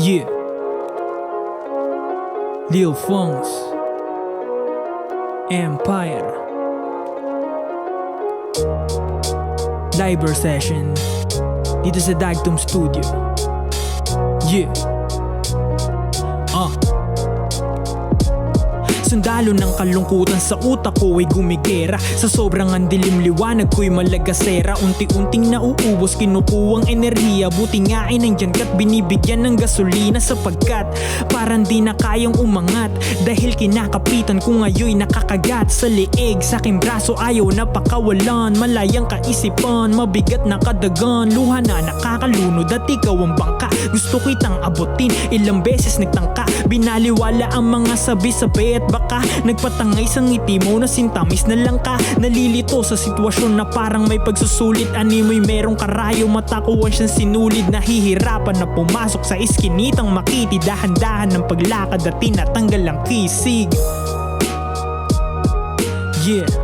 Yeah, Lil Funks Empire Live session dito sa Dagtom Studio. Yeah. Sundalo ng kalungkutan sa utak ko ay gumigera. Sa sobrang andilim liwanag ko'y malagasera. Unti-unting nauubos kinukuwang enerhiya. Buti nga ay nandyan ka't binibigyan ng gasolina. Sapagkat parang di na kayang umangat, dahil kinakapitan ko ngayoy nakakagat sa liig. Sa aking braso ayaw na pakawalan. Malayang kaisipan, mabigat na kadagan. Luha na nakakalunod at ikaw ang bangka. Gusto ko itang abutin, ilang beses nagtangka. Binaliwala ang mga sabi-sabi at baka nagpatangay sa ngiti mo na sintamis na lang ka. Nalilito sa sitwasyon na parang may pagsusulit. Animoy merong karayo, matakuan siyang sinulid. Nahihirapan na pumasok sa iskinitang makiti. Dahan-dahan ng paglakad at tinatanggal ang kisig. Yeah.